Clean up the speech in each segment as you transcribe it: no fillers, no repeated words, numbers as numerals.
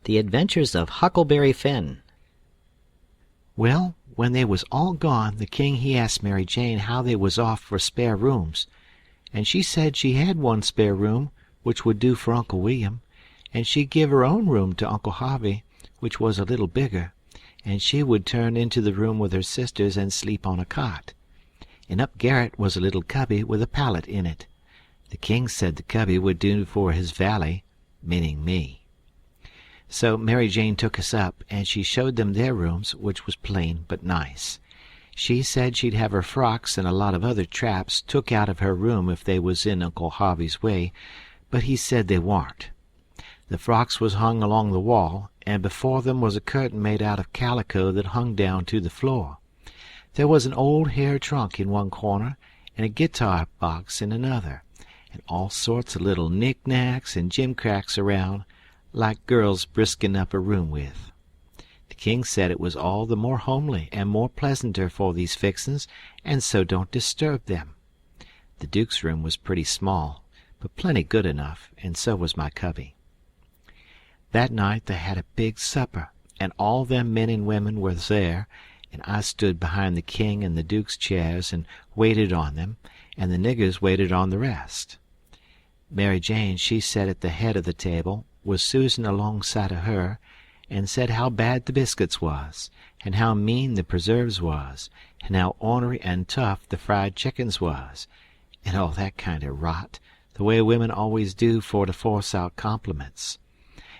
The Adventures of Huckleberry Finn. Well, when they was all gone, the king he asked Mary Jane how they was off for spare rooms, and she said she had one spare room which would do for Uncle William, and she'd give her own room to Uncle Harvey, which was a little bigger, and she would turn into the room with her sisters and sleep on a cot. And up garret was a little cubby with a pallet in it. The king said the cubby would do for his valet, meaning me. So Mary Jane took us up, and she showed them their rooms, which was plain but nice. She said she'd have her frocks and a lot of other traps took out of her room if they was in Uncle Harvey's way, but he said they warn't. The frocks was hung along the wall, and before them was a curtain made out of calico that hung down to the floor. There was an old hair trunk in one corner, and a guitar box in another, and all sorts of little knick-knacks and gimcracks around, like girls brisking up a room with. The king said it was all the more homely and more pleasanter for these fixin's, and so don't disturb them. The Duke's room was pretty small, but plenty good enough, and so was my cubby. That night they had a big supper, and all them men and women was there, and I stood behind the king and the Duke's chairs and waited on them, and the niggers waited on the rest. Mary Jane, she sat at the head of the table, with Susan alongside of her, and said how bad the biscuits was, and how mean the preserves was, and how ornery and tough the fried chickens was, and all that kind of rot, the way women always do for to force out compliments.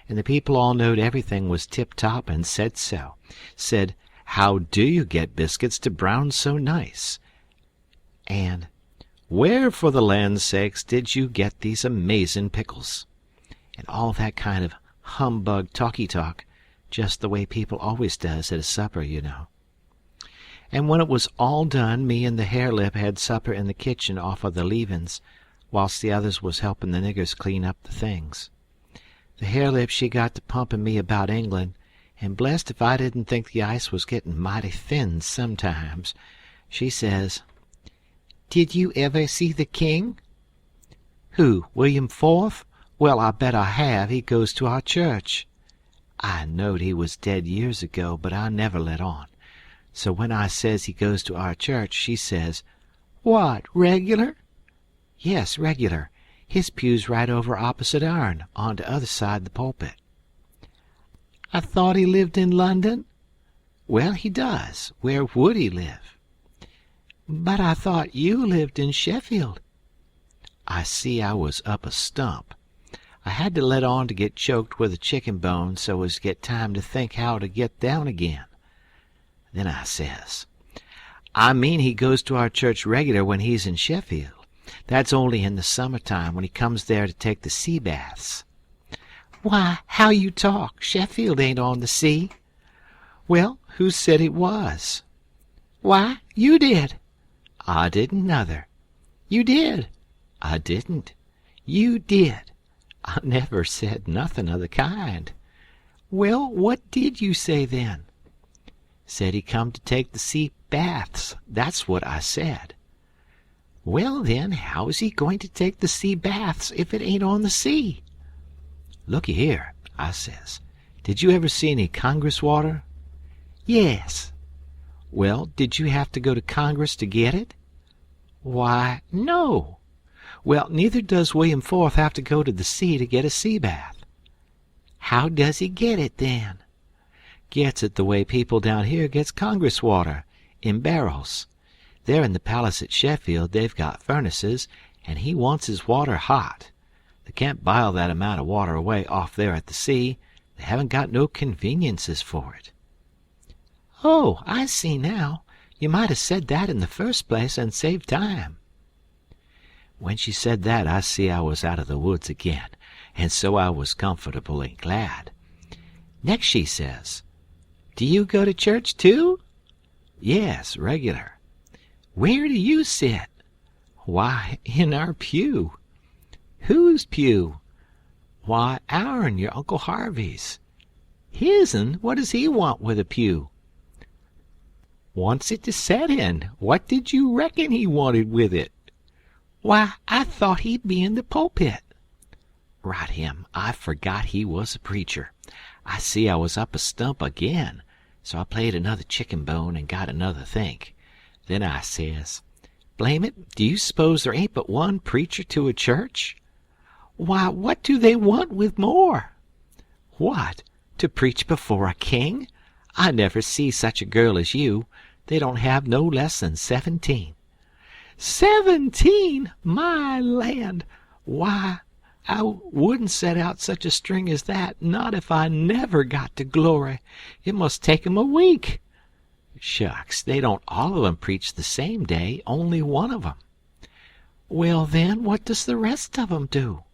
And the people all knowed everything was tip-top and said so. Said, how do you get biscuits to brown so nice? And, where for the land's sakes did you get these amazin' pickles? And all that kind of humbug talky-talk, just the way people always does at a supper, you know. And when it was all done, me and the hare-lip had supper in the kitchen off of the leavin's, whilst the others was helping the niggers clean up the things. The hare-lip, she got to pumping me about England, and blessed if I didn't think the ice was getting mighty thin sometimes. She says, "Did you ever see the king?" "Who, William IV? Well, I bet I have. He goes to our church." I knowed he was dead years ago, but I never let on. So when I says he goes to our church, she says, "What, regular?" "Yes, regular. His pew's right over opposite ourn, on the other side the pulpit." "I thought he lived in London?" "Well, he does. Where would he live?" "But I thought you lived in Sheffield." I see I was up a stump. I had to let on to get choked with a chicken bone so as to get time to think how to get down again. Then I says, "I mean he goes to our church regular when he's in Sheffield. That's only in the summertime when he comes there to take the sea baths." "Why, how you talk! Sheffield ain't on the sea." "Well, who said it was?" "Why, you did." "I didn't nuther." "You did." "I didn't." "You did." "I never said nothin' of the kind." "Well, what did you say then?" "Said he come to take the sea baths. That's what I said." "Well, then, how is he going to take the sea baths if it ain't on the sea?" "Looky here," I says, "did you ever see any Congress water?" "Yes." "Well, did you have to go to Congress to get it?" "Why, no." "Well, neither does William IV have to go to the sea to get a sea bath." "How does he get it, then?" "Gets it the way people down here gets Congress water, in barrels. There in the palace at Sheffield they've got furnaces, and he wants his water hot. They can't bile that amount of water away off there at the sea. They haven't got no conveniences for it." "Oh, I see now. You might have said that in the first place and saved time." When she said that, I see I was out of the woods again, and so I was comfortable and glad. Next she says, "Do you go to church too?" "Yes, regular." "Where do you sit?" "Why, in our pew." "Whose pew?" "Why, our'n, your Uncle Harvey's." "His'n? What does he want with a pew?" "Wants it to set in. What did you reckon he wanted with it?" "Why, I thought he'd be in the pulpit." Right him, I forgot he was a preacher. I see I was up a stump again, so I played another chicken bone and got another think. Then I says, "Blame it, do you suppose there ain't but one preacher to a church?" "Why, what do they want with more?" "What, to preach before a king? I never see such a girl as you. They don't have no less than 17. 17! My land! Why, I wouldn't set out such a string as that, not if I never got to glory. It must take 'em a week." "Shucks, they don't all of 'em preach the same day, only one of 'em." "Well, then, what does the rest of 'em do?"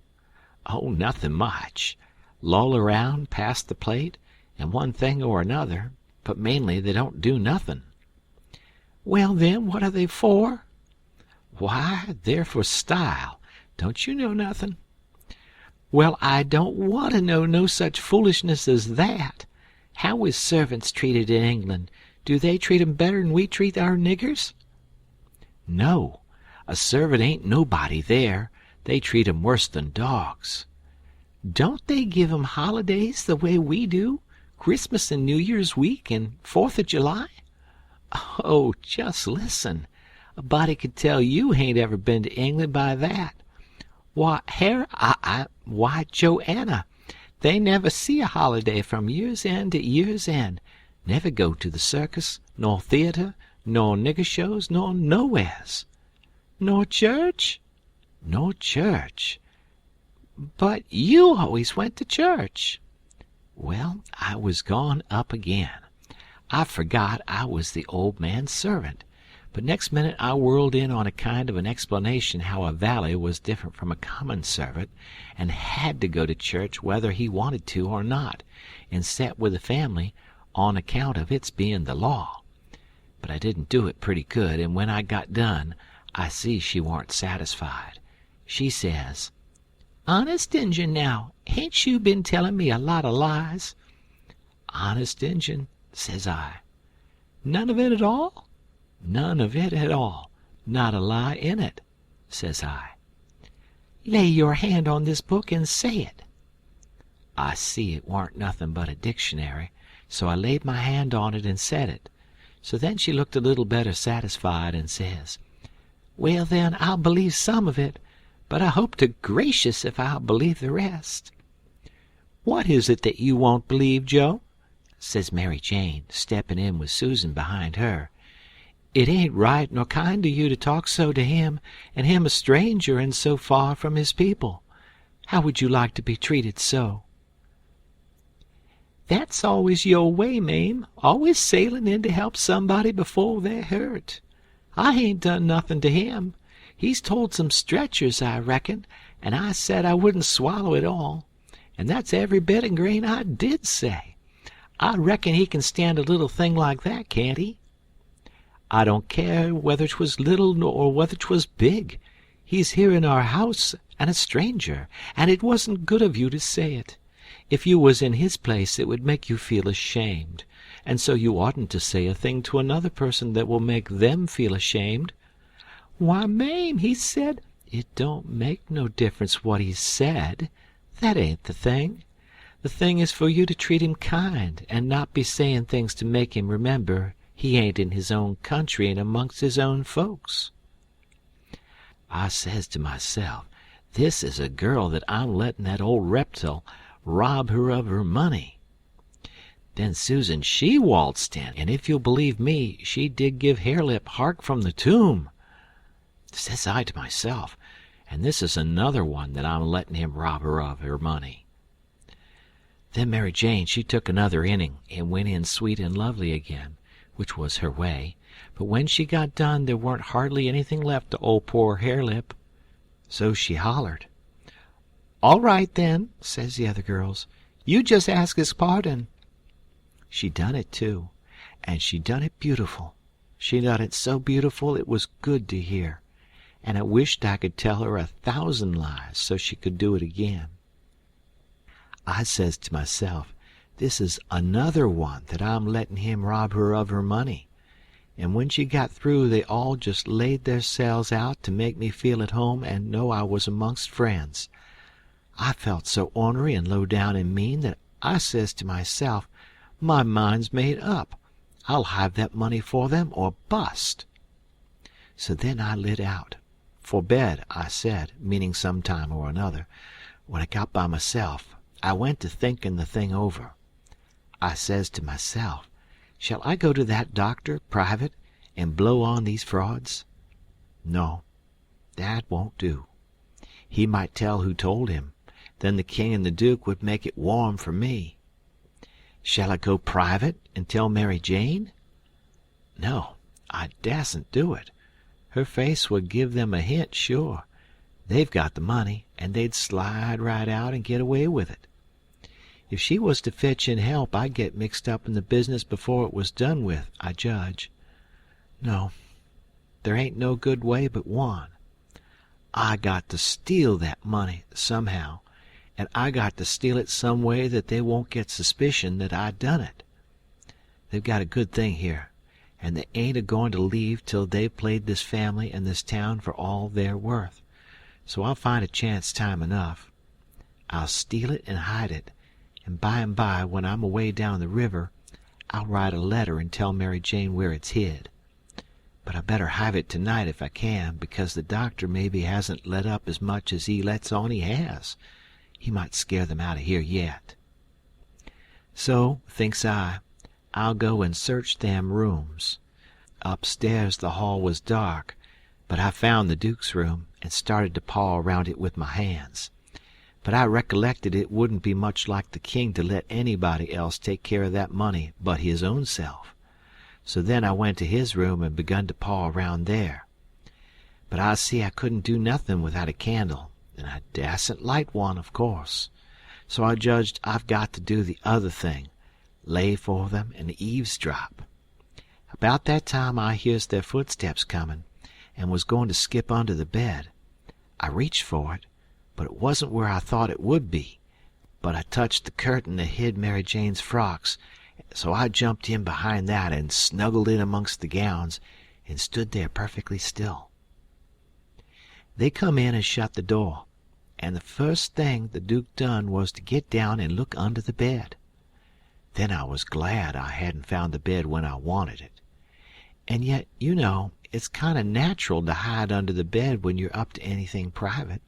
"Oh, nothing much. Loll around, pass the plate, and one thing or another, but mainly they don't do nothing." "Well, then, what are they for?" "Why, they're for style. Don't you know nothing?" "Well, I don't want to know no such foolishness as that. How is servants treated in England? Do they treat 'em better'n we treat our niggers?" "No. A servant ain't nobody there. They treat 'em worse than dogs." "Don't they give 'em holidays the way we do? Christmas and New Year's week and 4th of July?" "Oh, just listen. A body could tell you hain't ever been to England by that. Why, why, Joanna, they never see a holiday from year's end to year's end. Never go to the circus, nor theater, nor nigger shows, nor nowheres." "Nor church?" "Nor church." "But you always went to church." "Well, I was gone up again. I forgot I was the old man's servant. But next minute I whirled in on a kind of an explanation how a valet was different from a common servant, and had to go to church whether he wanted to or not, and set with the family on account of its being the law. But I didn't do it pretty good, and when I got done I see she warn't satisfied. She says, "Honest Injun, now, hain't you been telling me a lot of lies?" "Honest Injun," says I. "None of it at all?" "None of it at all. Not a lie in it," says I. "Lay your hand on this book and say it." I see it warn't nothing but a dictionary, so I laid my hand on it and said it. So then she looked a little better satisfied and says, "Well, then, I'll believe some of it, but I hope to gracious if I'll believe the rest." "What is it that you won't believe, Joe?" says Mary Jane, stepping in with Susan behind her. "It ain't right nor kind of you to talk so to him, and him a stranger and so far from his people. How would you like to be treated so?" "That's always your way, Mame, always sailing in to help somebody before they're hurt. I ain't done nothing to him. He's told some stretchers, I reckon, and I said I wouldn't swallow it all. And that's every bit and grain I did say. I reckon he can stand a little thing like that, can't he?" "I don't care whether 'twas little or whether 'twas big. He's here in our house and a stranger, and it wasn't good of you to say it. If you was in his place it would make you feel ashamed, and so you oughtn't to say a thing to another person that will make them feel ashamed." "Why, Mame, he said—" "It don't make no difference what he said. That ain't the thing. The thing is for you to treat him kind, and not be saying things to make him remember he ain't in his own country and amongst his own folks." I says to myself, this is a girl that I'm letting that old reptile rob her of her money. Then Susan, she waltzed in, and if you'll believe me, she did give Harelip hark from the tomb. Says I to myself, and this is another one that I'm letting him rob her of her money. Then Mary Jane, she took another inning and went in sweet and lovely again, which was her way, but when she got done there weren't hardly anything left to old poor Harelip. So she hollered. "All right, then," says the other girls, "you just ask his pardon." She done it, too, and she done it beautiful. She done it so beautiful it was good to hear, and I wished I could tell her 1,000 lies so she could do it again. I says to myself, this is another one that I'm letting him rob her of her money. And when she got through they all just laid theirselves out to make me feel at home and know I was amongst friends. I felt so ornery and low down and mean that I says to myself, my mind's made up. I'll have that money for them or bust. So then I lit out. For bed, I said, meaning some time or another. When I got by myself, I went to thinking the thing over. I says to myself, shall I go to that doctor, private, and blow on these frauds? No, that won't do. He might tell who told him. Then the king and the duke would make it warm for me. Shall I go private and tell Mary Jane? No, I dasn't do it. Her face would give them a hint, sure. They've got the money, and they'd slide right out and get away with it. If she was to fetch in help, I'd get mixed up in the business before it was done with, I judge. No, there ain't no good way but one. I got to steal that money somehow, and I got to steal it some way that they won't get suspicion that I done it. They've got a good thing here, and they ain't a-going to leave till they've played this family and this town for all they're worth. So I'll find a chance time enough. I'll steal it and hide it, and by and by, when I'm away down the river, I'll write a letter and tell Mary Jane where it's hid. But I better have it tonight if I can, because the doctor maybe hasn't let up as much as he lets on he has. He might scare them out of here yet. So, thinks I'll go and search them rooms. Upstairs the hall was dark, but I found the Duke's room and started to paw around it with my hands. But I recollected it wouldn't be much like the king to let anybody else take care of that money but his own self. So then I went to his room and begun to paw around there. But I see I couldn't do nothing without a candle, and I dasn't light one, of course. So I judged I've got to do the other thing, lay for them and eavesdrop. About that time I hears their footsteps coming, and was going to skip under the bed. I reached for it, but it wasn't where I thought it would be. But I touched the curtain that hid Mary Jane's frocks, so I jumped in behind that and snuggled in amongst the gowns and stood there perfectly still. They come in and shut the door, and the first thing the Duke done was to get down and look under the bed. Then I was glad I hadn't found the bed when I wanted it. And yet, you know, it's kind of natural to hide under the bed when you're up to anything private.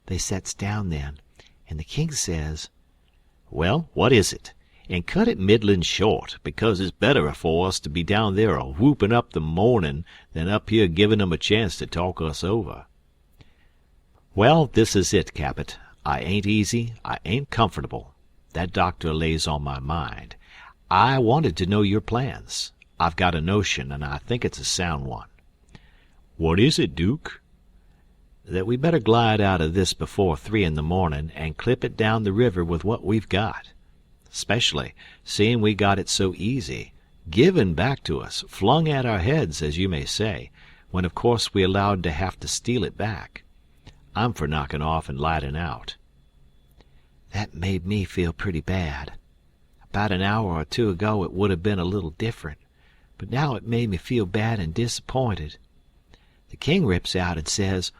They sets down then, and the king says, "Well, what is it? And cut it middlin' short, because it's better for us to be down there a-whoopin' up the mornin' than up here givin' 'em a chance to talk us over." "Well, this is it, Cabot. I ain't easy, I ain't comfortable. That doctor lays on my mind. I wanted to know your plans. I've got a notion, and I think it's a sound one." "What is it, Duke?" "That we better glide out of this before 3 in the mornin' and clip it down the river with what we've got. Especially seeing we got it so easy, given back to us, flung at our heads, as you may say, when of course we allowed to have to steal it back. I'm for knocking off and lighting out." That made me feel pretty bad. About an hour or two ago it would have been a little different, but now it made me feel bad and disappointed. The king rips out and says,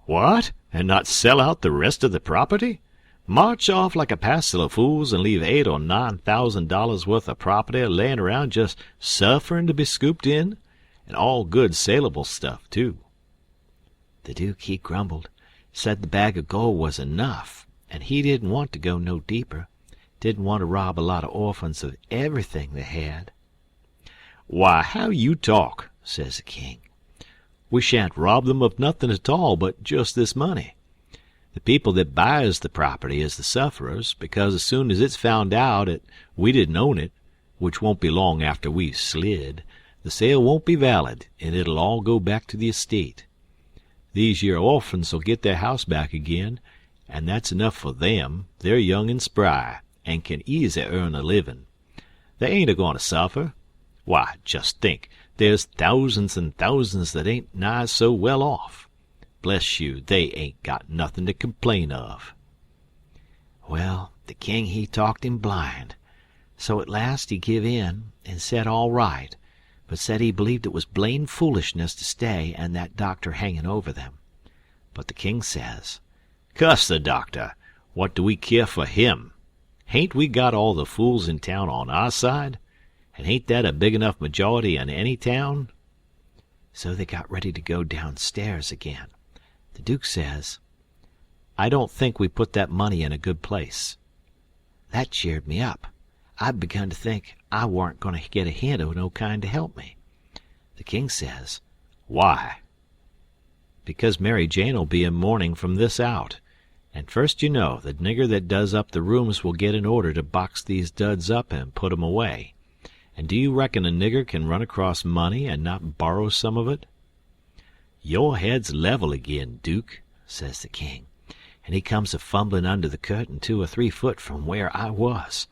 "What? And not sell out the rest of the property? March off like a passel of fools and leave $8,000 or $9,000 worth of property laying around just sufferin' to be scooped in? And all good saleable stuff, too." The Duke, he grumbled, said the bag of gold was enough, and he didn't want to go no deeper, didn't want to rob a lot of orphans of everything they had. "Why, how you talk," says the king. "We shan't rob them of nothing at all but just this money. The people that buys the property is the sufferers, because as soon as it's found out that we didn't own it, which won't be long after we've slid, the sale won't be valid, and it'll all go back to the estate. These yer orphans 'll get their house back again, and that's enough for them. They're young and spry, and can easy earn a livin'. They ain't a-goin' to suffer. Why, just think, there's thousands and thousands that ain't nigh so well off. Bless you, they ain't got nothin' to complain of." Well, the king, he talked him blind. So at last he give in and said all right, but said he believed it was blamed foolishness to stay and that doctor hanging over them. But the king says, "Cuss the doctor. What do we care for him? Hain't we got all the fools in town on our side? And ain't that a big enough majority in any town?" So they got ready to go downstairs again. The Duke says, "I don't think we put that money in a good place." That cheered me up. I'd begun to think I warn't going to get a hint of no kind to help me. The King says, "Why?" "Because Mary Jane'll be in mourning from this out. And first you know, the nigger that does up the rooms will get an order to box these duds up and put 'em away. And do you reckon a nigger can run across money and not borrow some of it?" "Your head's level agin, Duke," says the King, and he comes a fumbling under the curtain 2 or 3 foot from where I was.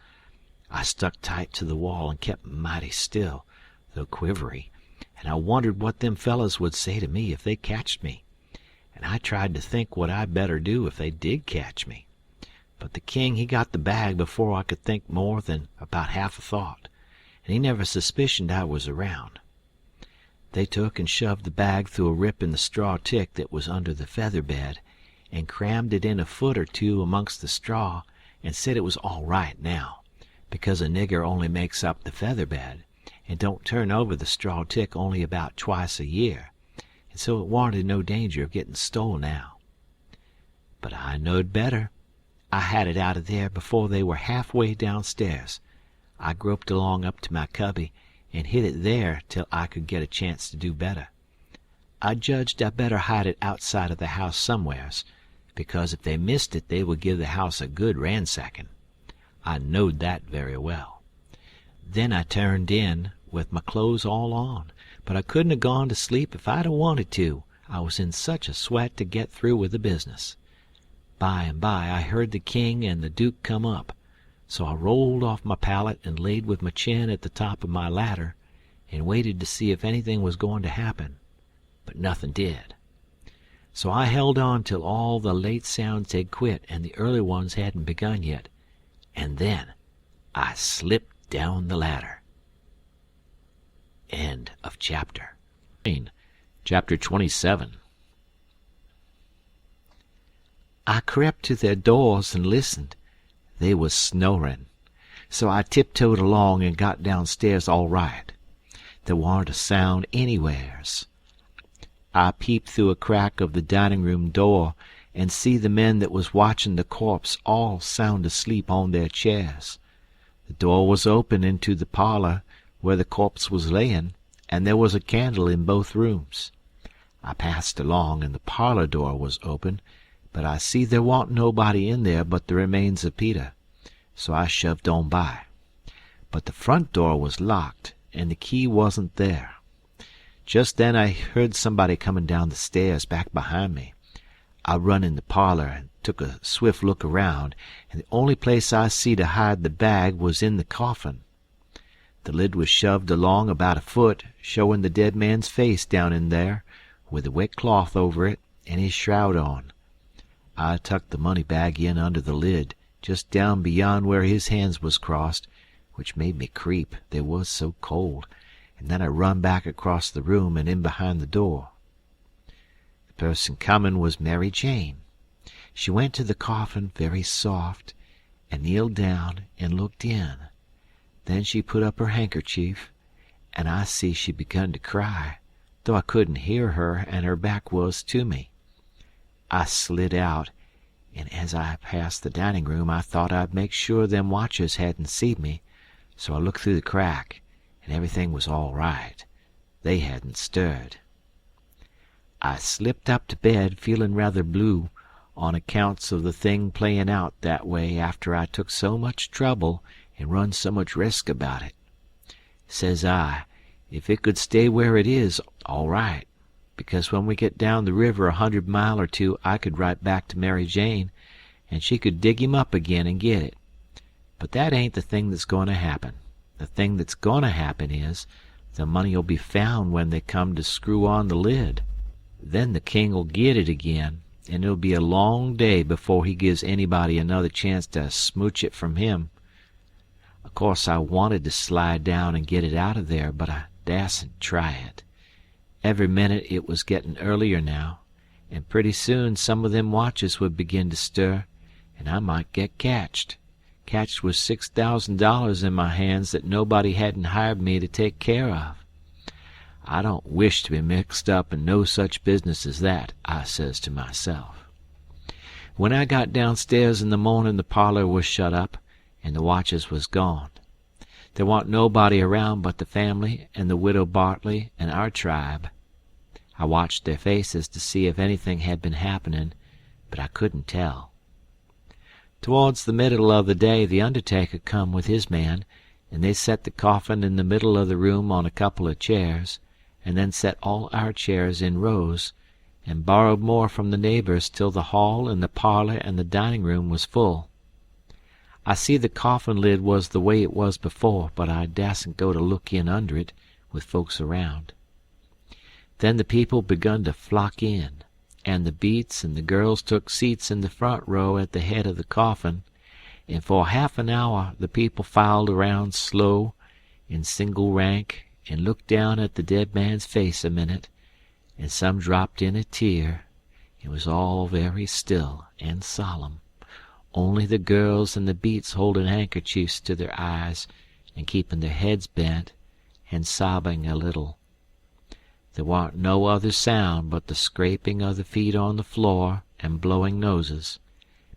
I stuck tight to the wall and kept mighty still, though quivery, and I wondered what them fellows would say to me if they catched me, and I tried to think what I'd better do if they did catch me. But the King he got the bag before I could think more than about half a thought, and he never suspicioned I was around. They took and shoved the bag through a rip in the straw tick that was under the feather bed, and crammed it in a foot or 2 amongst the straw, and said it was all right now, because a nigger only makes up the feather bed, and don't turn over the straw tick only about twice a year, and so it warn't no danger of getting stole now. But I knowed better. I had it out of there before they were halfway downstairs. I groped along up to my cubby and hid it there till I could get a chance to do better. I judged I better hide it outside of the house somewheres, because if they missed it they would give the house a good ransacking. I knowed that very well. Then I turned in, with my clothes all on, but I couldn't have gone to sleep if I'd have wanted to. I was in such a sweat to get through with the business. By and by I heard the King and the Duke come up, so I rolled off my pallet and laid with my chin at the top of my ladder and waited to see if anything was going to happen, but nothing did. So I held on till all the late sounds had quit and the early ones hadn't begun yet, and then I slipped down the ladder. End of chapter. Chapter 27. I crept to their doors and listened. They was snoring. So I tiptoed along and got downstairs all right. There warn't a sound anywheres. I peeped through a crack of the dining-room door and see the men that was watching the corpse all sound asleep on their chairs. The door was open into the parlor where the corpse was layin', and there was a candle in both rooms. I passed along, and the parlor door was open, but I see there wa'n't nobody in there but the remains of Peter, so I shoved on by. But the front door was locked, and the key wasn't there. Just then I heard somebody coming down the stairs back behind me. I run in the parlor and took a swift look around, and the only place I see to hide the bag was in the coffin. The lid was shoved along about a foot, showing the dead man's face down in there, with a wet cloth over it and his shroud on. I tucked the money bag in under the lid, just down beyond where his hands was crossed, which made me creep, they was so cold, and then I run back across the room and in behind the door. The person comin' was Mary Jane. She went to the coffin very soft, and kneeled down and looked in. Then she put up her handkerchief, and I see she begun to cry, though I couldn't hear her and her back was to me. I slid out, and as I passed the dining room I thought I'd make sure them watchers hadn't seen me, so I looked through the crack, and everything was all right. They hadn't stirred. I slipped up to bed feeling rather blue on accounts of the thing playin' out that way after I took so much trouble and run so much risk about it. Says I, if it could stay where it is, all right, because when we get down the river 100 mile or 2 I could write back to Mary Jane, and she could dig him up again and get it. But that ain't the thing that's going to happen. The thing that's going to happen is the money'll be found when they come to screw on the lid. Then the King'll get it again, and it'll be a long day before he gives anybody another chance to smooch it from him. Of course I wanted to slide down and get it out of there, but I dasn't try it. Every minute it was getting earlier now, and pretty soon some of them watches would begin to stir, and I might get catched with $6,000 in my hands that nobody hadn't hired me to take care of. I don't wish to be mixed up in no such business as that, I says to myself. When I got downstairs in the morning, the parlor was shut up, and the watches was gone. There wa'n't nobody around but the family and the widow Bartley and our tribe. I watched their faces to see if anything had been happening, but I couldn't tell. Towards the middle of the day the undertaker come with his man, and they set the coffin in the middle of the room on a couple of chairs, and then set all our chairs in rows, and borrowed more from the neighbors till the hall and the parlor and the dining room was full. I see the coffin lid was the way it was before, but I dasn't go to look in under it, with folks around. Then the people begun to flock in, and the beats and the girls took seats in the front row at the head of the coffin, and for half an hour the people filed around slow, in single rank, and looked down at the dead man's face a minute, and some dropped in a tear. It was all very still and solemn, only the girls and the beats holding handkerchiefs to their eyes and keeping their heads bent and sobbing a little. There warn't no other sound but the scraping of the feet on the floor and blowing noses,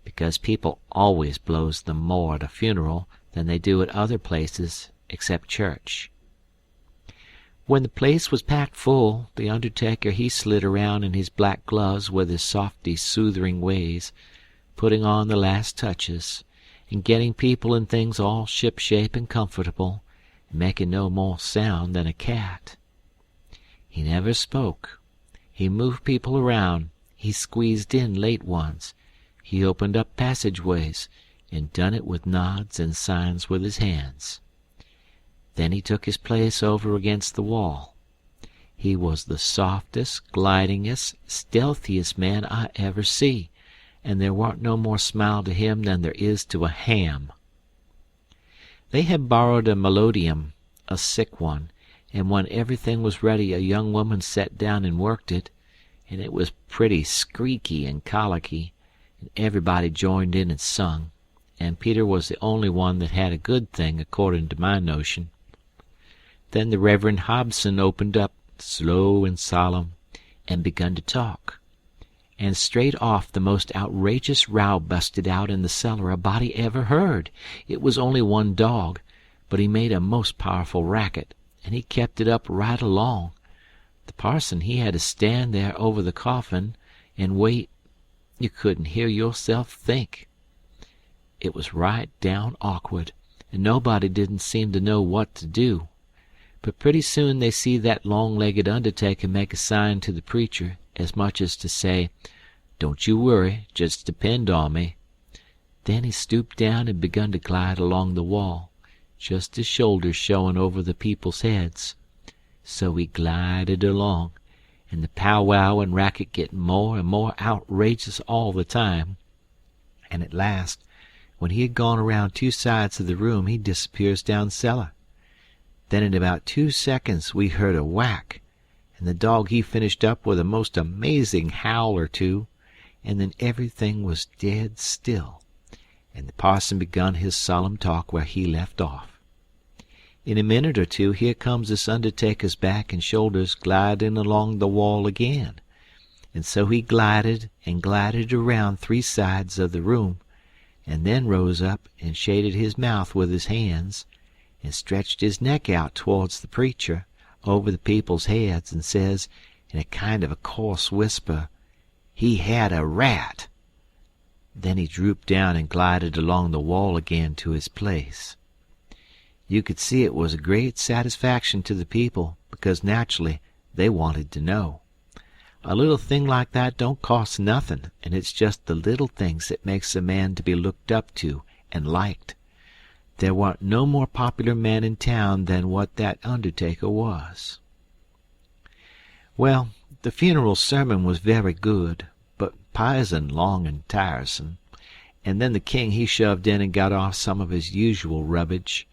because people always blows them more at a funeral than they do at other places except church. When the place was packed full, the undertaker he slid around in his black gloves with his softy soothing ways, putting on the last touches, and getting people and things all ship-shape and comfortable, and making no more sound than a cat. He never spoke. He moved people around. He squeezed in late ones. He opened up passageways, and done it with nods and signs with his hands. Then he took his place over against the wall. He was the softest, glidingest, stealthiest man I ever see, and there warn't no more smile to him than there is to a ham. They had borrowed a melodeon, a sick one, and when everything was ready a young woman set down and worked it, and it was pretty squeaky and colicky, and everybody joined in and sung, and Peter was the only one that had a good thing according to my notion. Then the Reverend Hobson opened up, slow and solemn, and begun to talk, and straight off the most outrageous row busted out in the cellar a body ever heard. It was only one dog, but he made a most powerful racket, and he kept it up right along. The parson he had to stand there over the coffin and wait. You couldn't hear yourself think. It was right down awkward, and nobody didn't seem to know what to do. But pretty soon they see that long-legged undertaker make a sign to the preacher, as much as to say, "Don't you worry, just depend on me." Then he stooped down and begun to glide along the wall, just his shoulders showing over the people's heads. So he glided along, and the powwow and racket getting more and more outrageous all the time. And at last, when he had gone around 2 sides of the room, he disappears down cellar. Then in about 2 seconds we heard a whack, and the dog he finished up with a most amazing howl or two, and then everything was dead still, and the parson begun his solemn talk where he left off. In a minute or two here comes this undertaker's back and shoulders gliding along the wall again, and so he glided and glided around 3 sides of the room, and then rose up and shaded his mouth with his hands, and stretched his neck out towards the preacher, over the people's heads, and says, in a kind of a coarse whisper, he had a rat. Then he drooped down and glided along the wall again to his place. You could see it was a great satisfaction to the people, because naturally they wanted to know. A little thing like that don't cost nothing, and it's just the little things that makes a man to be looked up to and liked. There warn't no more popular man in town than what that undertaker was. Well, the funeral sermon was very good, but p'ison long and tiresome, and then the king he shoved in and got off some of his usual rubbage,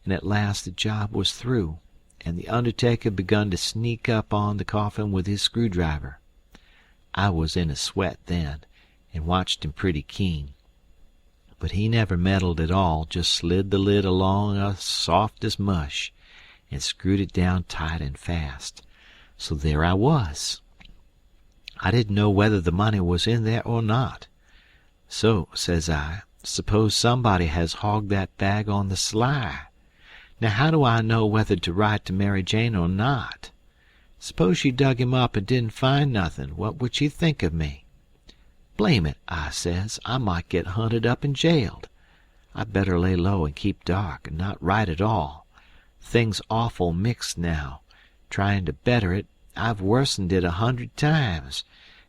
and at last the job was through, and the undertaker begun to sneak up on the coffin with his screwdriver. I was in a sweat then, and watched him pretty keen. But he never meddled at all, just slid the lid along as soft as mush, and screwed it down tight and fast. So there I was. I didn't know whether the money was in there or not. So, says I, suppose somebody has hogged that bag on the sly. Now how do I know whether to write to Mary Jane or not? Suppose she dug him up and didn't find nothing, what would she think of me? Blame it, I says, I might get hunted up and jailed. I'd better lay low and keep dark and not write at all. Things awful mixed now. Trying to better it, I've worsened it 100 times,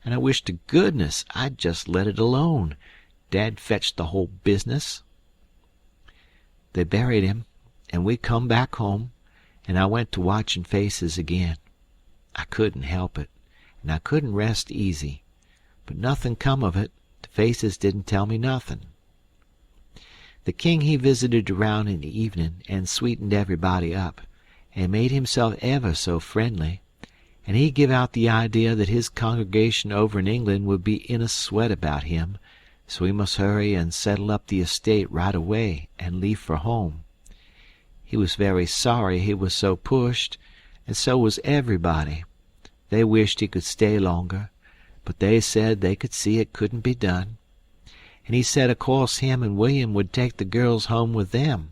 and I wish to goodness I'd just let it alone. Dad fetched the whole business. They buried him, and we come back home, and I went to watching faces again. I couldn't help it, and I couldn't rest easy. But nothing come of it. The faces didn't tell me nothing. The king he visited around in the evening, and sweetened everybody up, and made himself ever so friendly, and he give out the idea that his congregation over in England would be in a sweat about him, so he must hurry and settle up the estate right away and leave for home. He was very sorry he was so pushed, and so was everybody. They wished he could stay longer, but they said they could see it couldn't be done. And he said of course him and William would take the girls home with them,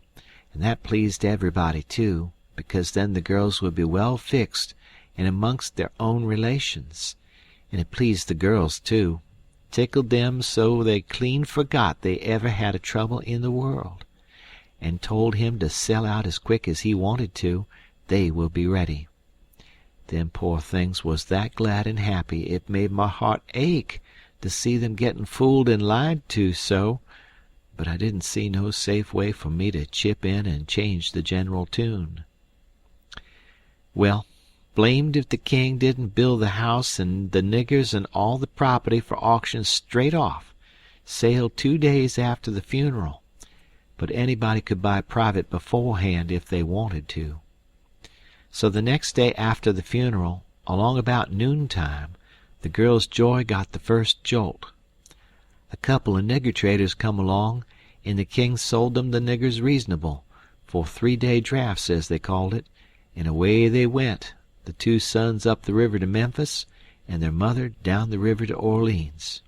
and that pleased everybody too, because then the girls would be well fixed and amongst their own relations. And it pleased the girls too, tickled them so they clean forgot they ever had a trouble in the world, and told him to sell out as quick as he wanted to, they will be ready. Them poor things was that glad and happy it made my heart ache to see them getting fooled and lied to so, but I didn't see no safe way for me to chip in and change the general tune. Well, blamed if the king didn't build the house and the niggers and all the property for auction straight off, sailed 2 days after the funeral, but anybody could buy private beforehand if they wanted to. So the next day after the funeral, along about noontime, the girls' joy got the first jolt. A couple of nigger traders come along, and the king sold them the niggers reasonable, for 3-day drafts as they called it, and away they went, the 2 sons up the river to Memphis, and their mother down the river to Orleans.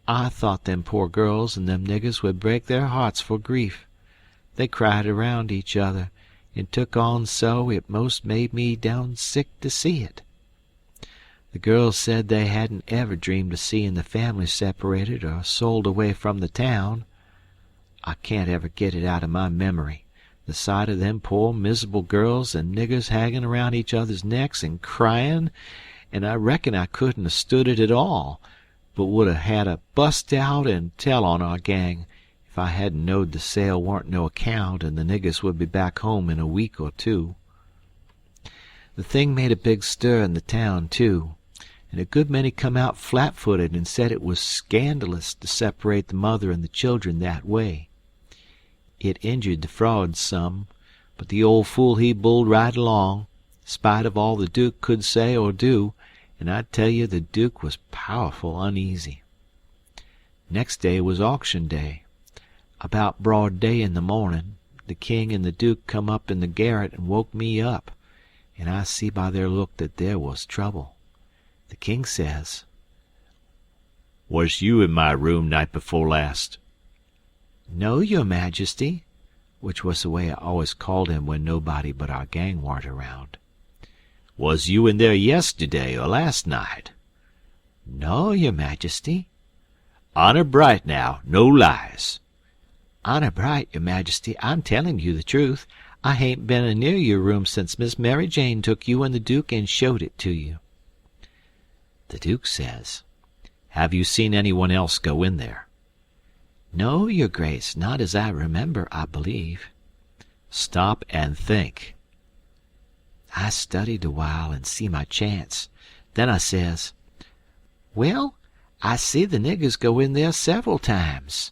I thought them poor girls and them niggers would break their hearts for grief. They cried around each other, and took on so it most made me down sick to see it. The girls said they hadn't ever dreamed of seeing the family separated or sold away from the town. I can't ever get it out of my memory, the sight of them poor miserable girls and niggers hanging around each other's necks and crying, and I reckon I couldn't have stood it at all, but would have had to bust out and tell on our gang if I hadn't knowed the sale warn't no account and the niggers would be back home in a week or 2. The thing made a big stir in the town, too, and a good many come out flat-footed and said it was scandalous to separate the mother and the children that way. It injured the frauds some, but the old fool he bulled right along, spite of all the Duke could say or do, and I tell you the Duke was powerful uneasy. Next day was auction day. About broad day in the morning, the king and the Duke come up in the garret and woke me up, and I see by their look that there was trouble. The king says, "Was you in my room night before last?" "No, your majesty," which was the way I always called him when nobody but our gang warn't around. "Was you in there yesterday or last night?" "No, your majesty." "Honor bright now, no lies." "Honor bright, your majesty, I'm telling you the truth. I hain't been near your room since Miss Mary Jane took you and the Duke and showed it to you." The Duke says, "Have you seen anyone else go in there?" "No, your grace, not as I remember, I believe." "Stop and think." I studied a while and see my chance. Then I says, "Well, I see the niggers go in there several times."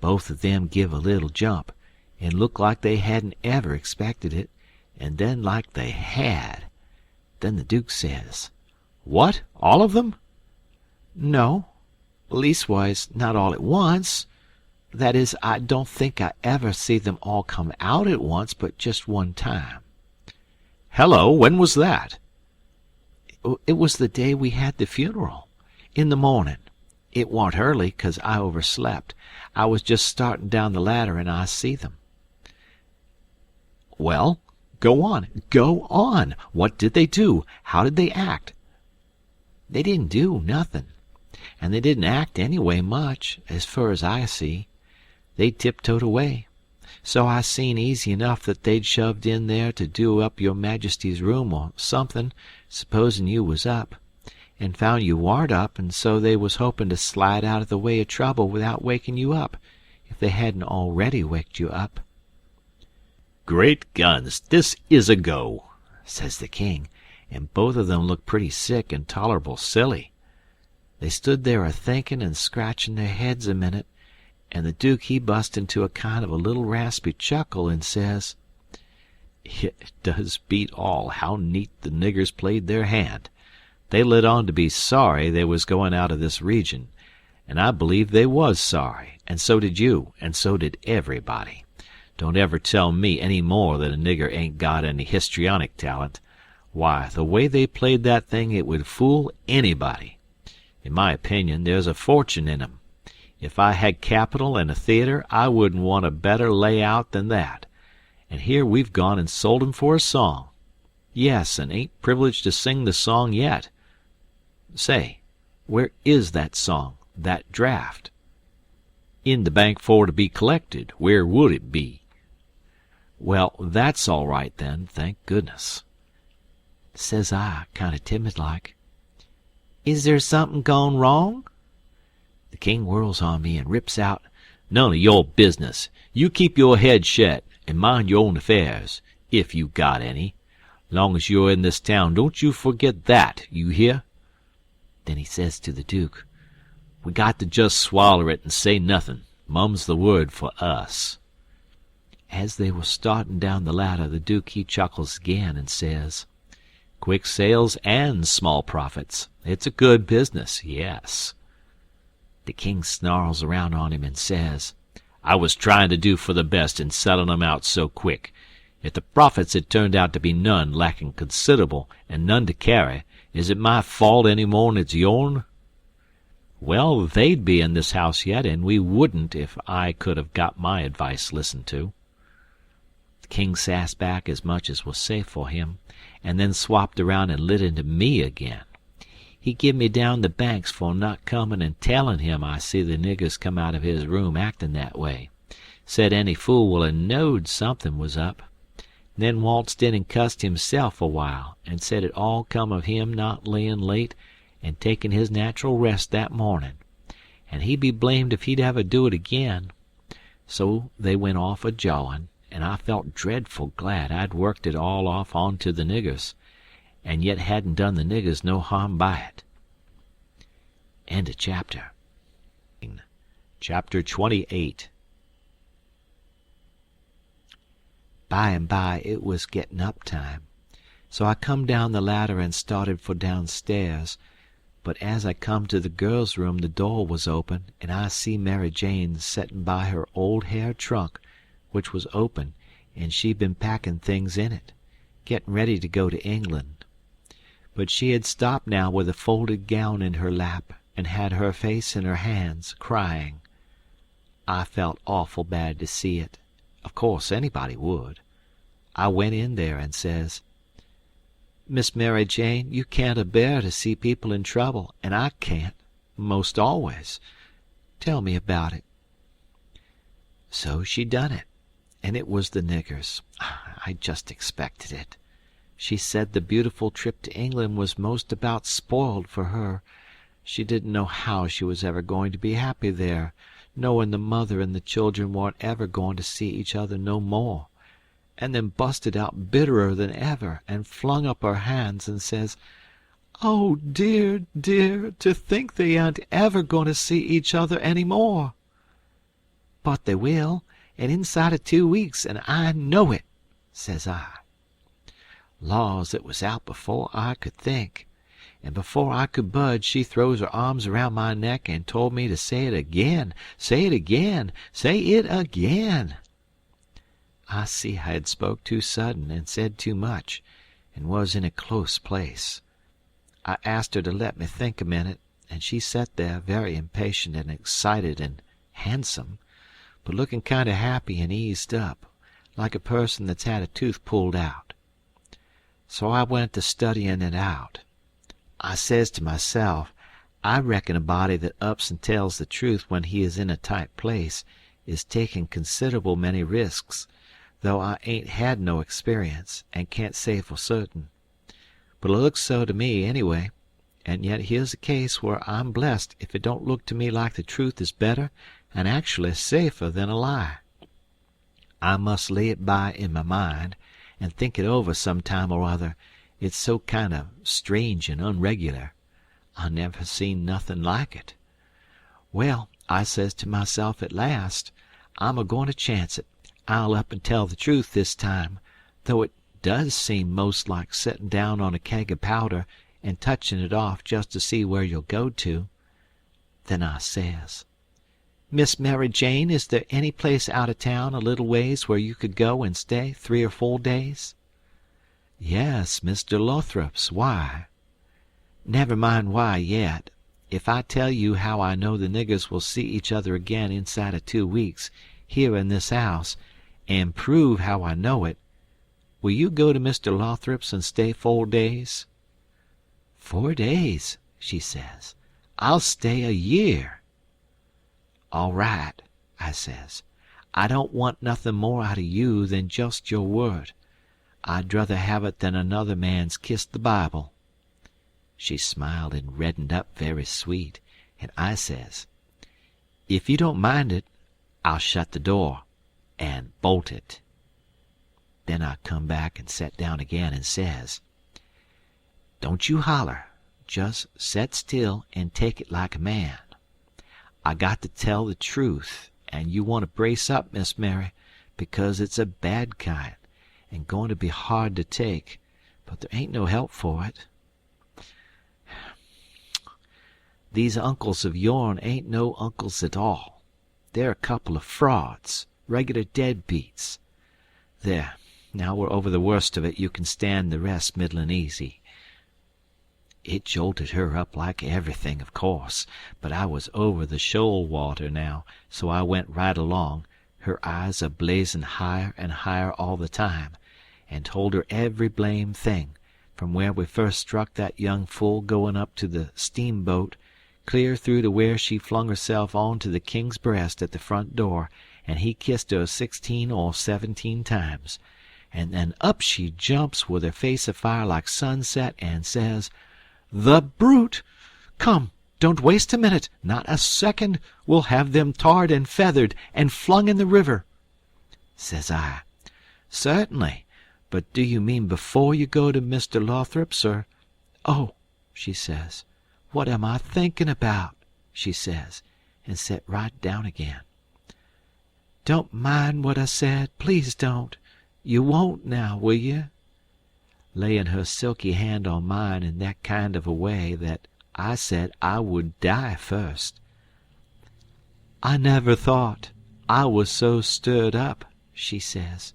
Both of them give a little jump, and looked like they hadn't ever expected it, and then like they had. Then the Duke says, "What, all of them?" "No, leastwise not all at once. That is, I don't think I ever see them all come out at once, but just one time. Hello, when was that? It was the day we had the funeral. In the morning. It warn't early, 'cause I overslept. I was just starting down the ladder, and I see them. Well, go on. Go on. What did they do? How did they act? They didn't do nothing. And they didn't act anyway much, as fur as I see. They tiptoed away. So I seen easy enough that they'd shoved in there to do up your Majesty's room or something, supposin' you was up, and found you warn't up, and so they was hoping to slide out of the way of trouble without waking you up, if they hadn't already waked you up. Great guns, this is a go, Says the king, and both of them looked pretty sick and tolerable silly. They stood there a-thinking and scratching their heads a minute, and the Duke he bust into a kind of a little raspy chuckle and says, It does beat all how neat the niggers played their hand. They let on to be sorry they was going out of this region, and I believe they was sorry, and so did you, and so did everybody. Don't ever tell me any more that a nigger ain't got any histrionic talent. Why, the way they played that thing, it would fool anybody. In my opinion, there's a fortune in 'em. If I had capital and a theater, I wouldn't want a better layout than that. And here we've gone and sold 'em for a song. Yes, and ain't privileged to sing the song yet. Say, where is that song, that draft? In the bank for to be collected. Where would it be? Well, that's all right then, thank goodness. Says I, kind of timid-like, Is there something gone wrong? The king whirls on me and rips out, None of your business. You keep your head shet and mind your own affairs, if you got any. Long as you're in this town, don't you forget that, you hear? Then he says to the Duke, We got to just swaller it and say nothin'. Mum's the word for us. As they were starting down the ladder, the Duke he chuckles again and says, Quick sales and small profits. It's a good business, yes. The king snarls around on him and says, I was trying to do for the best in sellin' 'em out so quick. If the profits had turned out to be none, lacking considerable, and none to carry, is it my fault any more'n it's yourn? Well, they'd be in this house yet, and we wouldn't if I could have got my advice listened to. The king sassed back as much as was safe for him, and then swapped around and lit into me again. He give me down the banks for not comin' and tellin' him I see the niggers come out of his room actin' that way. Said any fool would 'a' knowed somethin' was up. Then waltzed in and cussed himself a while, and said it all come of him not layin' late and takin' his natural rest that mornin', and he'd be blamed if he'd ever do it again. So they went off a-jawin', and I felt dreadful glad I'd worked it all off onto the niggers, and yet hadn't done the niggers no harm by it. End of chapter. Chapter 28. By and by it was getting up time, so I come down the ladder and started for downstairs, but as I come to the girls' room the door was open, and I see Mary Jane settin' by her old hair trunk, which was open, and she'd been packing things in it, getting ready to go to England. But she had stopped now with a folded gown in her lap, and had her face in her hands, crying. I felt awful bad to see it. Of course anybody would. I went in there and says, Miss Mary Jane, you can't a-bear to see people in trouble, and I can't, most always. Tell me about it. So she done it, and it was the niggers. I just expected it. She said the beautiful trip to England was most about spoiled for her. She didn't know how she was ever going to be happy there, knowing the mother and the children weren't ever going to see each other no more, and then busted out bitterer than ever and flung up her hands and says, "Oh, dear, dear, to think they ain't ever going to see each other any more." "But they will, and inside of 2 weeks, and I know it," says I. Laws, it was out before I could think, and before I could budge she throws her arms around my neck and told me to say it again, say it again, say it again. I see I had spoke too sudden and said too much, and was in a close place. I asked her to let me think a minute, and she sat there very impatient and excited and handsome, but looking kind of happy and eased up, like a person that's had a tooth pulled out. So I went to studying it out. I says to myself, I reckon a body that ups and tells the truth when he is in a tight place is taking considerable many risks, though I ain't had no experience and can't say for certain. But it looks so to me, anyway, and yet here's a case where I'm blessed if it don't look to me like the truth is better and actually safer than a lie. I must lay it by in my mind and think it over some time or other. It's so kind of strange and unregular. I never seen nothing like it. Well, I says to myself at last, I'm a-going to chance it. I'll up and tell the truth this time, though it does seem most like setting down on a keg of powder and touching it off just to see where you'll go to. Then I says, Miss Mary Jane, is there any place out of town a little ways where you could go and stay 3 or 4 days? Yes, Mr. Lothrop's. Why? Never mind why yet. If I tell you how I know the niggers will see each other again inside of 2 weeks, here in this house, and prove how I know it, will you go to Mr. Lothrop's and stay 4 days? 4 days, she says. I'll stay a year. All right, I says. I don't want nothing more out of you than just your word. I'd druther have it than another man's kissed the Bible. She smiled and reddened up very sweet, and I says, If you don't mind it, I'll shut the door and bolt it. Then I come back and set down again and says, Don't you holler. Just set still and take it like a man. I got to tell the truth, and you want to brace up, Miss Mary, because it's a bad kind and going to be hard to take, but there ain't no help for it. These uncles of yourn ain't no uncles at all. They're a couple of frauds, regular deadbeats. There, now we're over the worst of it, you can stand the rest middlin' easy. It jolted her up like everything, of course, but I was over the shoal water now, so I went right along, her eyes a-blazin' higher and higher all the time, and told her every blame thing, from where we first struck that young fool goin' up to the steamboat, clear through to where she flung herself on to the king's breast at the front door, and he kissed her 16 or 17 times, and then up she jumps with her face afire like sunset, and says, The brute! Come, don't waste a minute, not a second. We'll have them tarred and feathered and flung in the river. Says I, Certainly, but do you mean before you go to Mr. Lothrop's, or... Oh, she says, what am I thinking about? She says, and set right down again. Don't mind what I said, please don't. You won't now, will you? Laying her silky hand on mine in that kind of a way that I said I would die first. I never thought I was so stirred up, she says.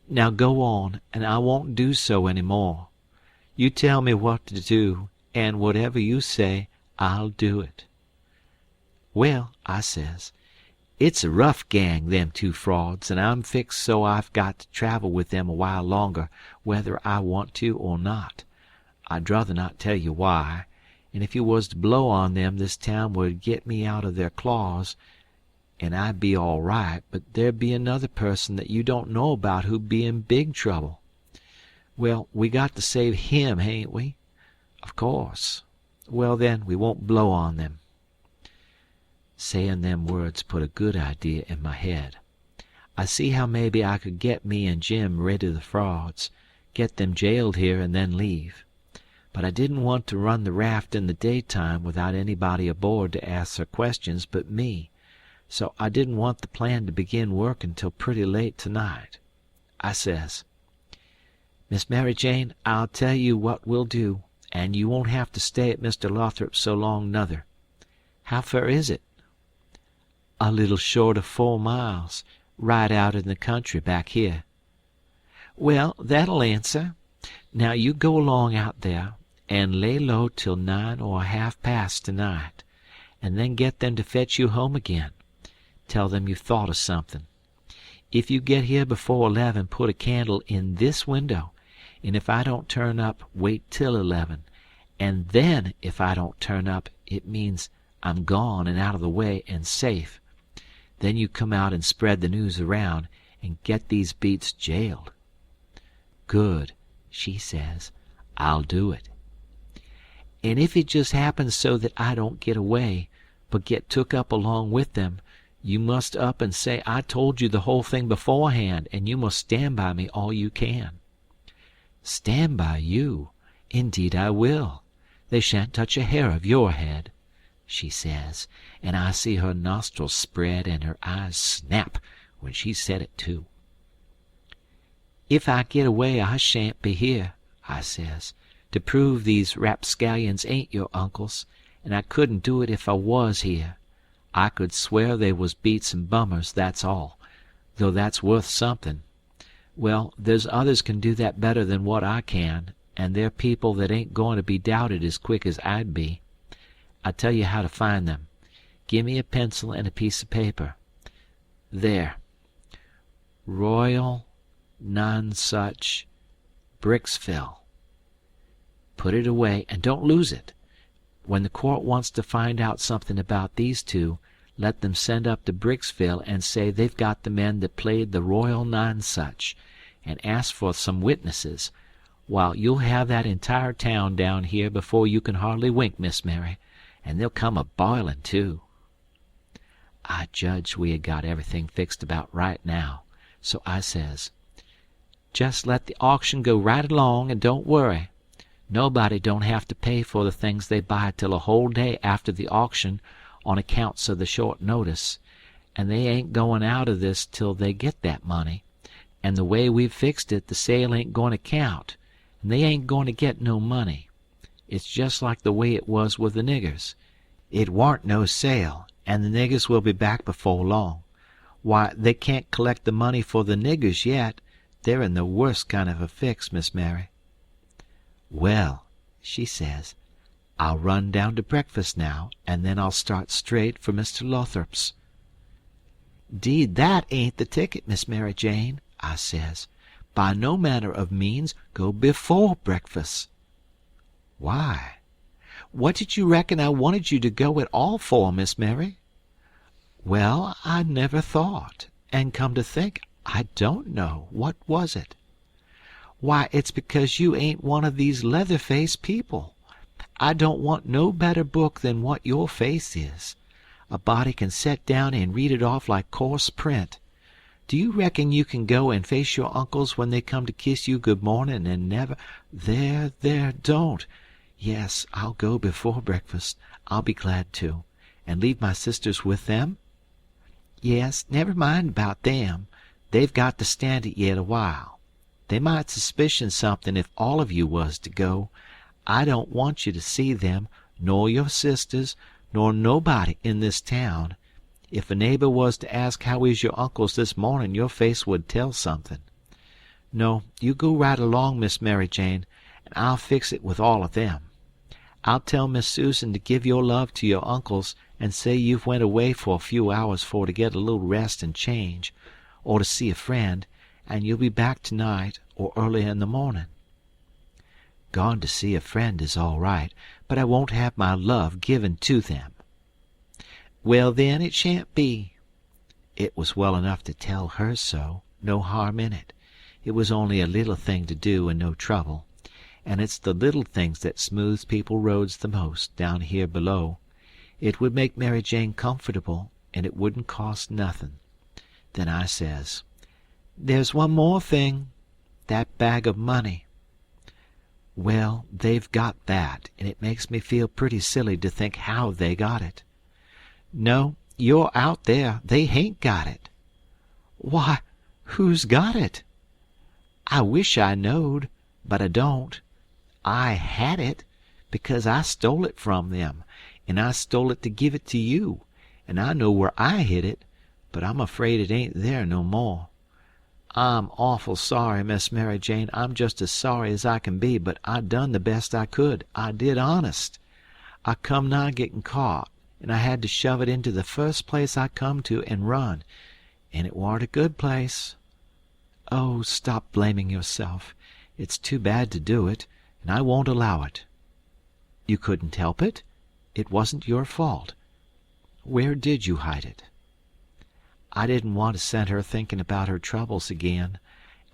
Now go on, and I won't do so any more. You tell me what to do, and whatever you say, I'll do it. Well, I says, it's a rough gang, them 2 frauds, and I'm fixed so I've got to travel with them a while longer, whether I want to or not. I'd druther not tell you why, and if you was to blow on them, this town would get me out of their claws, and I'd be all right, but there'd be another person that you don't know about who'd be in big trouble. Well, we got to save him, hain't we? Of course. Well, then, we won't blow on them. Saying them words put a good idea in my head. I see how maybe I could get me and Jim rid of the frauds, get them jailed here and then leave. But I didn't want to run the raft in the daytime without anybody aboard to ask her questions but me, so I didn't want the plan to begin working till pretty late tonight. I says, Miss Mary Jane, I'll tell you what we'll do, and you won't have to stay at Mr. Lothrop's so long, nuther. How fur is it?" "A little short of 4 miles, right out in the country back here." "Well, that'll answer. Now you go along out there, and lay low till 9 or half past tonight, and then get them to fetch you home again. Tell them you've thought of something. If you get here before 11, put a candle in this window, and if I don't turn up, wait till 11, and then if I don't turn up, it means I'm gone and out of the way and safe. Then you come out and spread the news around, and get these beats jailed." "Good," she says. "I'll do it." "And if it just happens so that I don't get away, but get took up along with them, you must up and say I told you the whole thing beforehand, and you must stand by me all you can." "Stand by you? Indeed I will. They shan't touch a hair of your head," she says, and I see her nostrils spread and her eyes snap when she said it too. "If I get away I shan't be here," I says, "to prove these rapscallions ain't your uncles, and I couldn't do it if I was here. I could swear they was beats and bummers, that's all, though that's worth something. Well, there's others can do that better than what I can, and they're people that ain't going to be doubted as quick as I'd be. I'll tell you how to find them. Give me a pencil and a piece of paper. There. Royal Nonsuch Bricksville. Put it away and don't lose it. When the court wants to find out something about these two, let them send up to Bricksville and say they've got the men that played the Royal Nonsuch, and ask for some witnesses. Why, you'll have that entire town down here before you can hardly wink, Miss Mary, and they'll come a-boiling, too." I judged we had got everything fixed about right now, so I says, "Just let the auction go right along and don't worry. Nobody don't have to pay for the things they buy till a whole day after the auction on accounts of the short notice, and they ain't going out of this till they get that money, and the way we've fixed it the sale ain't going to count, and they ain't going to get no money. It's just like the way it was with the niggers. It warn't no sale, and the niggers will be back before long. Why, they can't collect the money for the niggers yet. They're in the worst kind of a fix, Miss Mary." "Well," she says, "I'll run down to breakfast now, and then I'll start straight for Mr. Lothrop's." "'Deed that ain't the ticket, Miss Mary Jane," I says. "By no manner of means go before breakfast." "Why? What did you reckon I wanted you to go at all for, Miss Mary?" "Well, I never thought, and come to think, I don't know. What was it?" "Why, it's because you ain't one of these leather-faced people. I don't want no better book than what your face is. A body can set down and read it off like coarse print. Do you reckon you can go and face your uncles when they come to kiss you good morning and never— There, don't. Yes, I'll go before breakfast. I'll be glad to. And leave my sisters with them?" "Yes, never mind about them. They've got to stand it yet a while. They might suspicion something if all of you was to go. I don't want you to see them, nor your sisters, nor nobody in this town. If a neighbor was to ask how is your uncles this morning, your face would tell something. No, you go right along, Miss Mary Jane, and I'll fix it with all of them. I'll tell Miss Susan to give your love to your uncles and say you've went away for a few hours for to get a little rest and change, or to see a friend, and you'll be back tonight or early in the morning." "Gone to see a friend is all right, but I won't have my love given to them." "Well, then, it shan't be." It was well enough to tell her so, no harm in it. It was only a little thing to do and no trouble, and it's the little things that smooths people roads the most down here below. It would make Mary Jane comfortable, and it wouldn't cost nothing. Then I says, "There's one more thing, that bag of money." "Well, they've got that, and it makes me feel pretty silly to think how they got it." "No, you're out there. They hain't got it." "Why, who's got it?" "I wish I knowed, but I don't. I had it. because I stole it from them, and I stole it to give it to you, and I know where I hid it, but I'm afraid it ain't there no more. I'm awful sorry, Miss Mary Jane. I'm just as sorry as I can be, but I done the best I could. I did, honest. I come nigh getting caught, and I had to shove it into the first place I come to and run, and it warn't a good place. Oh, stop blaming yourself. It's too bad to do it, and I won't allow it. You couldn't help it. It wasn't your fault. Where did you hide it? I didn't want to send her thinking about her troubles again,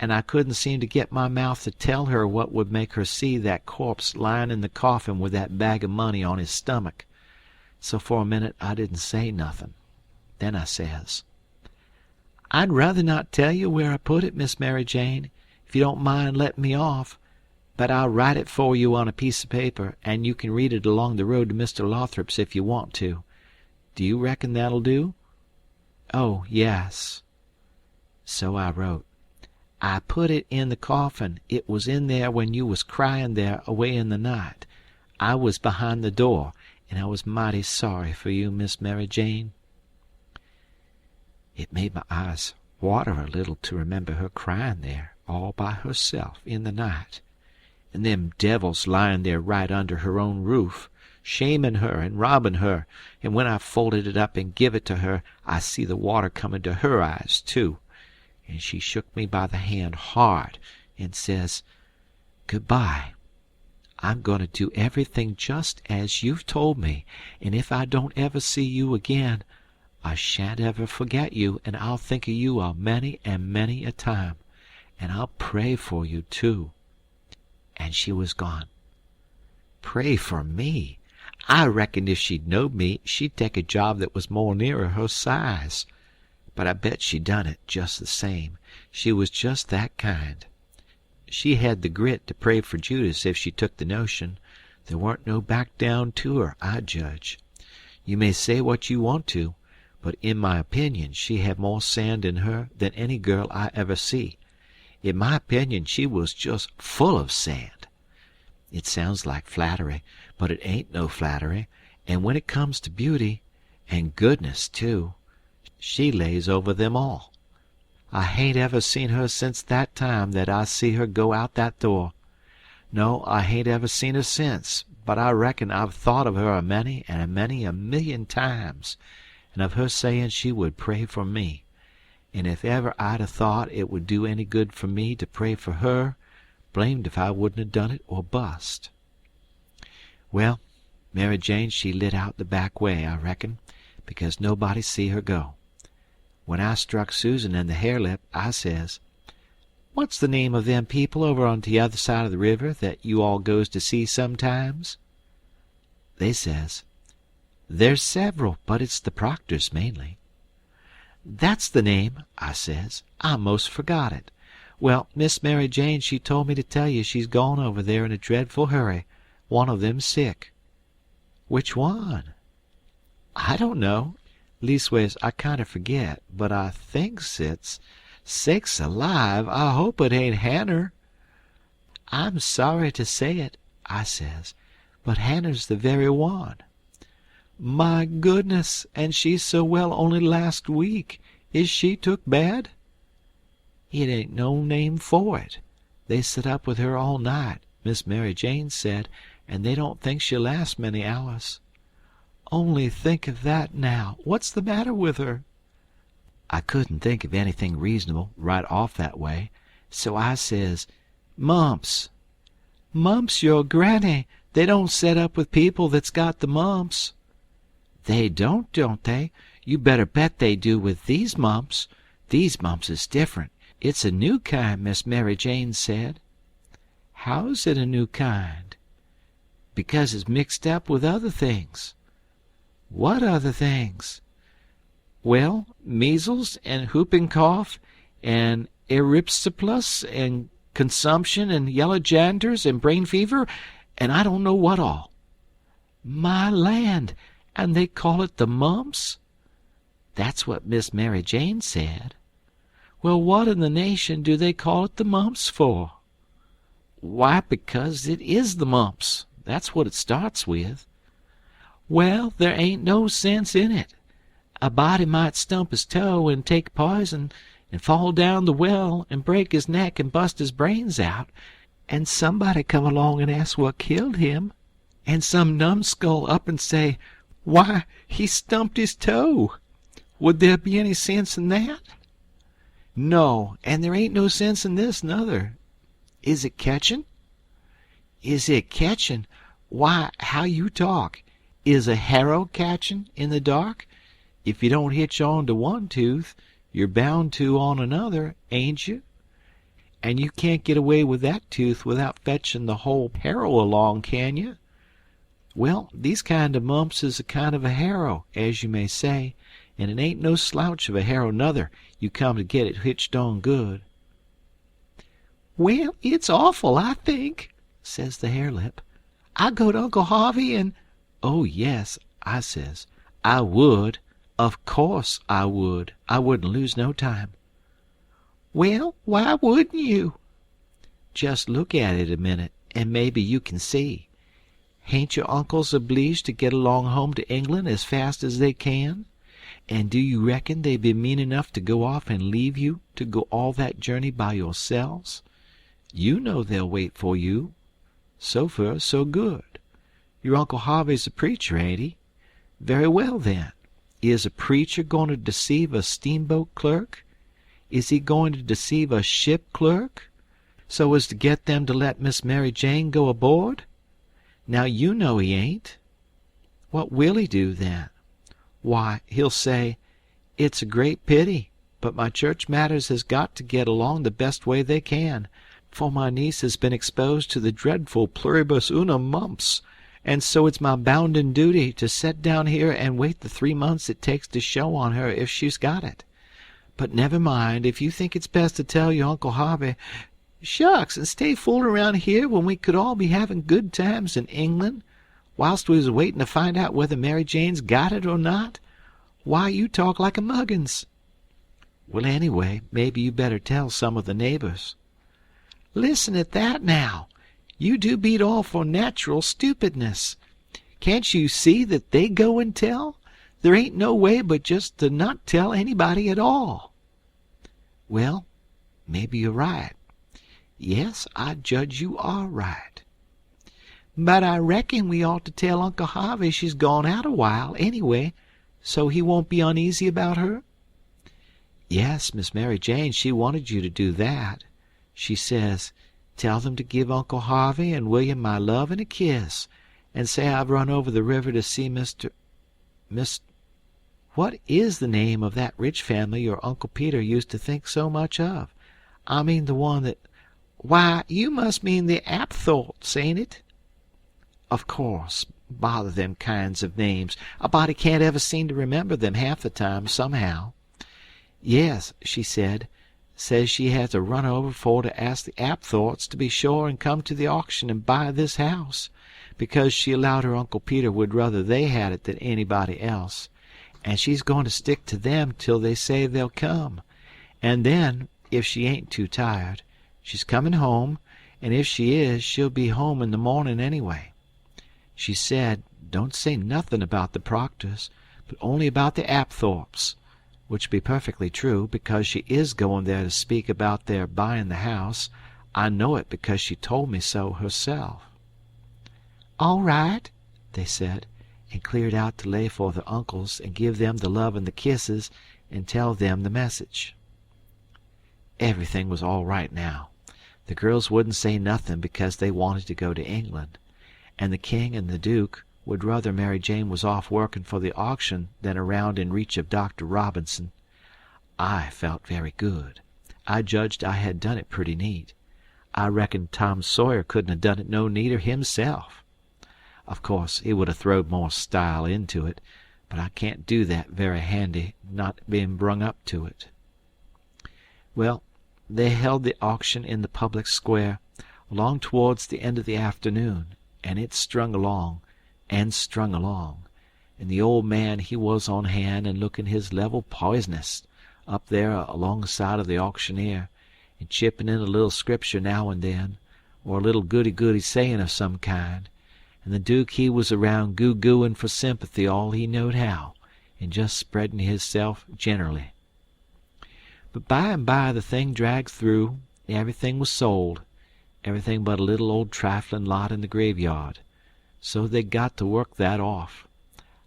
and I couldn't seem to get my mouth to tell her what would make her see that corpse lying in the coffin with that bag of money on his stomach. So for a minute I didn't say nothing. Then I says, I'd rather not tell you where I put it, Miss Mary Jane, if you don't mind letting me off, but I'll write it for you on a piece of paper, and you can read it along the road to Mr. Lothrop's if you want to. Do you reckon that'll do? Oh, yes. So I wrote, I put it in the coffin. It was in there when you was crying there away in the night. I was behind the door, and I was mighty sorry for you, Miss Mary Jane. It made my eyes water a little to remember her crying there all by herself in the night, and them devils lying there right under her own roof, shaming her and robbing her, and when I folded it up and give it to her, I see the water coming to her eyes, too. And she shook me by the hand hard and says, Goodbye. I'm going to do everything just as you've told me, and if I don't ever see you again, I shan't ever forget you, and I'll think of you a many and many a time, and I'll pray for you, too. And she was gone. Pray for me? I reckoned if she'd knowed me, she'd take a job that was more nearer her size. But I bet she done it just the same. She was just that kind. She had the grit to pray for Judas if she took the notion. There weren't no back down to her, I judge. You may say what you want to, but in my opinion she had more sand in her than any girl I ever see. In my opinion she was just full of sand. It sounds like flattery, but it ain't no flattery, and when it comes to beauty, and goodness, too, she lays over them all. I hain't ever seen her since that time that I see her go out that door. No, I hain't ever seen her since, but I reckon I've thought of her a many and a many a million times, and of her saying she would pray for me. And if ever I'd a thought it would do any good for me to pray for her, blamed if I wouldn't have done it or bust. Well, Mary Jane, she lit out the back way, I reckon, because nobody see her go. When I struck Susan in the hare-lip, I says, What's the name of them people over on the other side of the river that you all goes to see sometimes? They says, There's several, but it's the Proctors mainly. That's the name, I says. I most forgot it. Well, Miss Mary Jane, she told me to tell you she's gone over there in a dreadful hurry. One of them's sick. Which one? I don't know. Leastways, I kind of forget, but I thinks it's... Sakes alive, I hope it ain't Hanner. I'm sorry to say it, I says, but Hanner's the very one. My goodness, and she's so well only last week. Is she took bad? It ain't no name for it. They sit up with her all night, Miss Mary Jane said, and they don't think she'll last many hours. Only think of that now. What's the matter with her? I couldn't think of anything reasonable right off that way, so I says, Mumps. Mumps your granny. They don't set up with people that's got the mumps. They don't they? You better bet they do with these mumps. These mumps is different. It's a new kind, Miss Mary Jane said. How's it a new kind? Because it's mixed up with other things. What other things? Well, measles and whooping cough and erysipelas and consumption and yellow janders and brain fever and I don't know what all. My land, and they call it the mumps? That's what Miss Mary Jane said. Well, what in the nation do they call it the mumps for? Why, because it is the mumps. That's what it starts with. Well, there ain't no sense in it. A body might stump his toe and take poison and fall down the well and break his neck and bust his brains out, and somebody come along and ask what killed him, and some numbskull up and say, why, he stumped his toe. Would there be any sense in that? No, and there ain't no sense in this, nuther. Is it catchin'? Is it catchin'? Why, how you talk. Is a harrow catchin' in the dark? If you don't hitch on to one tooth, you're bound to on another, ain't you? And you can't get away with that tooth without fetching the whole harrow along, can you? Well, these kind of mumps is a kind of a harrow, as you may say, and it ain't no slouch of a harrow nuther. You come to get it hitched on good. Well, it's awful, I think, says the harelip. I go to Uncle Harvey and... Oh, yes, I says. I would. Of course I would. I wouldn't lose no time. Well, why wouldn't you? Just look at it a minute, and maybe you can see. Hain't your uncles obleeged to get along home to England as fast as they can? And do you reckon they be mean enough to go off and leave you to go all that journey by yourselves? You know they'll wait for you. So far, so good. Your Uncle Harvey's a preacher, ain't he? Very well, then. Is a preacher going to deceive a steamboat clerk? Is he going to deceive a ship clerk, so as to get them to let Miss Mary Jane go aboard? Now you know he ain't. What will he do, then? Why, he'll say, it's a great pity, but my church matters has got to get along the best way they can, for my niece has been exposed to the dreadful pluribus unum mumps, and so it's my bounden duty to set down here and wait the 3 months it takes to show on her if she's got it. But never mind, if you think it's best to tell your Uncle Harvey, shucks, and stay fooling around here when we could all be having good times in England, whilst we was waiting to find out whether Mary Jane's got it or not. Why, you talk like a muggins. Well, anyway, maybe you better tell some of the neighbors. Listen at that, now. You do beat all for natural stupidness. Can't you see that they go and tell? There ain't no way but just to not tell anybody at all. Well, maybe you're right. Yes, I judge you are right. But I reckon we ought to tell Uncle Harvey she's gone out a while, anyway, so he won't be uneasy about her. Yes, Miss Mary Jane, she wanted you to do that. She says, tell them to give Uncle Harvey and William my love and a kiss, and say I've run over the river to see What is the name of that rich family your Uncle Peter used to think so much of? I mean the one that... Why, you must mean the Apthorps, ain't it? Of course. Bother them kinds of names. A body can't ever seem to remember them half the time, somehow. Yes, she said. Says she had to run over for to ask the Apthorps to be sure and come to the auction and buy this house, because she allowed her Uncle Peter would rather they had it than anybody else, and she's going to stick to them till they say they'll come, and then, if she ain't too tired, she's coming home, and if she is, she'll be home in the morning anyway. She said, don't say nothing about the Proctors, but only about the Apthorps, which be perfectly true, because she is going there to speak about their buying the house. I know it because she told me so herself. All right, they said, and cleared out to lay for the uncles and give them the love and the kisses and tell them the message. Everything was all right now. The girls wouldn't say nothing because they wanted to go to England, and the king and the duke would rather Mary Jane was off working for the auction than around in reach of Dr. Robinson. I felt very good. I judged I had done it pretty neat. I reckoned Tom Sawyer couldn't have done it no neater himself. Of course, he would have throwed more style into it, but I can't do that very handy, not being brung up to it. Well, they held the auction in the public square, along towards the end of the afternoon, and it strung along, and the old man he was on hand and looking his level poisonous up there alongside of the auctioneer, and chipping in a little scripture now and then, or a little goody-goody saying of some kind, and the Duke he was around goo-gooing for sympathy all he knowed how, and just spreading hisself generally. But by and by the thing dragged through, and everything was sold, everything but a little old triflin' lot in the graveyard. So they got to work that off.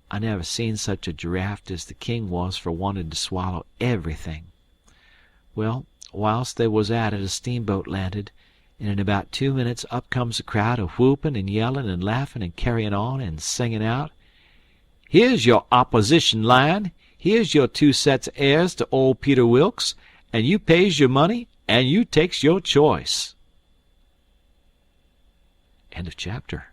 I never seen such a giraffe as the king was for wanting to swallow everything. Well, whilst they was at it a steamboat landed, and in about 2 minutes up comes a crowd a whooping and yelling and laughing and carrying on and singing out, "Here's your opposition line. Here's your 2 sets of heirs to old Peter Wilkes, and you pays your money and you takes your choice." End of chapter.